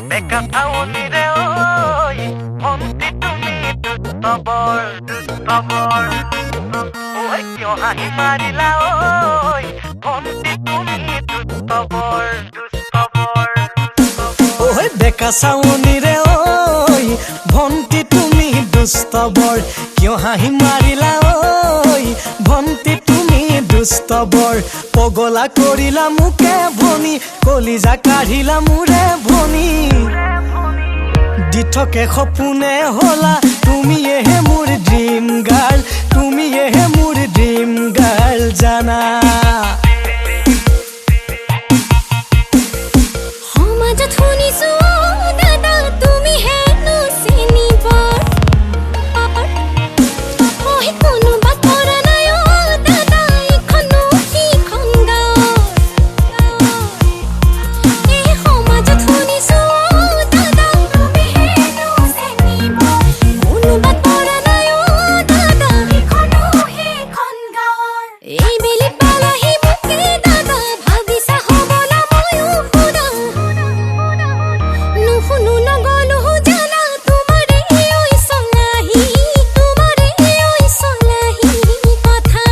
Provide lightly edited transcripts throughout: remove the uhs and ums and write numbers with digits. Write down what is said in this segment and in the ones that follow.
Beka tauni re oi, Bhonti tumi dusto bor. Oi kyo hahi marila oi, Bhonti tumi dusto bor. Oi beka tauni re oi, Bhonti tumi dusto bor. Kyo hahi marila oi, Bhonti tumi dusto bor. Pogola korila muke bhoni, koliza kaঢ়িলা mure bhoni. Dithake khopune hola, tumi ehe mur dream girl, tumi ehe mur dream girl jana. Homajat hunisu dada tumi he no seniba. Ohi kono bat kora nai o dada ikhono ki khonga. E homajat hunisu dada tumi he no seniba. Kono bat kora nai o dada ikhono ki khonga. Ei beli pala hi muke dada bhabisa hobo na moyo huda. Nuhunu nagolu jana tumare oi solahi, tumare oi solahi kotha.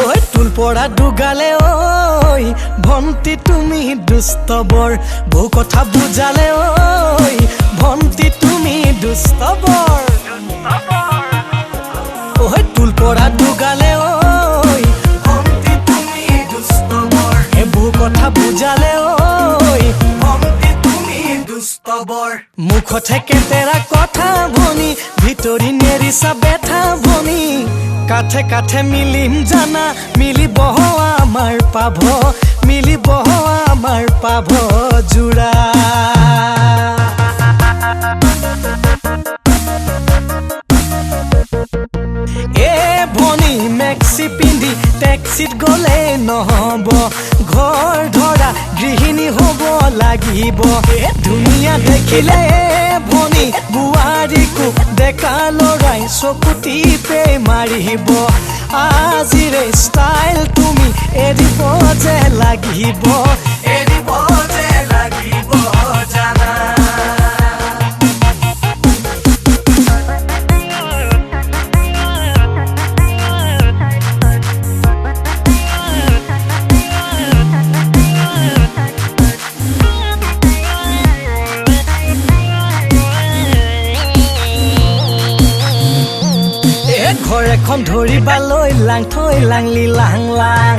Oi tul pora dugale oi, Bhonti tumi dusto bor. Bhou kotha bujale oi, Bhonti tumi dusto bor. Oi tul pora dugale oi, Bhonti tumi dusto bor. E bhou kotha bujale oi, Bhonti tumi dusto bor. Mukho theke tera kotha bhoni, bhitori nerisa betha bhoni. কাঠে কাঠে মিলিম জানা, মিলিব আমার পাভ, মিলিব আমার পাভ জোড়া। এ ভনী মেক্সি পিন্ধি টেক্সিত গলে নহব, ঘৰ ধৰা গৃহিণী হ'ব লাগিব। এ ধুনীয়া দেখিলে ভনী বোৱাৰীকো ডেকা লৰাই চকু টিপে মাৰিব। আজিৰে ষ্টাইল তুমি এৰিব যে লাগিব, এৰিব যে লাগিব জানা। ঘৰ এখন ধৰিবালৈ লাং থৈ লাংলি লাং লাং।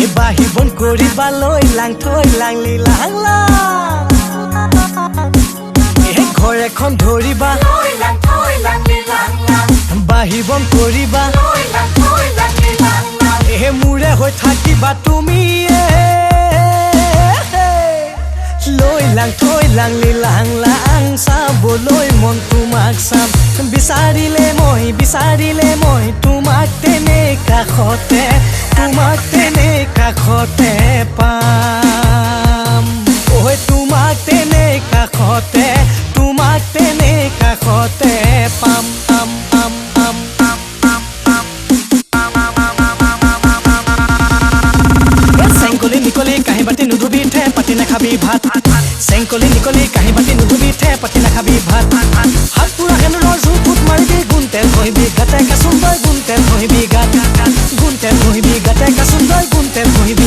এই বাহি বন কৰিবালৈ লাং থৈ লাংলি লাং লাং। এই ঘৰ এখন ধৰিবা বাহি বন কৰিবা, এই মোৰে হৈ থাকিবা তুমি। লৈ লাং থৈ লাংলি লাং লাং, চাবলৈ মন তোমাক চাম। বিচাৰিলে মই তোমাক তেনে কাষতে, তোমাক তেনে কাষতে পাম। ঐ তোমাক তেনে কাষতে, তোমাক তেনে কাষতে পাম পাম পাম পাম পাম পাম পাম। চেংকলি নিকলি কাঁহী বাতি নুধুবি ঠে পাতি নাখাবি ভাত। চেংকলি নিকলি কাঁহী বাতি নুধুবি ঠে পাতি নাখাবি ভাত। হাত পুৰা সেনুৰৰ জোৰ ফুট মাৰিবি, গুণ তেল ঘঁহিবি গাতে কাচোন তই, গুণ তেল ঘঁহিবি গাত, গুণ তেল ঘঁহিবি গাতে কাচোন তই, গুণ তেল ঘঁহিবি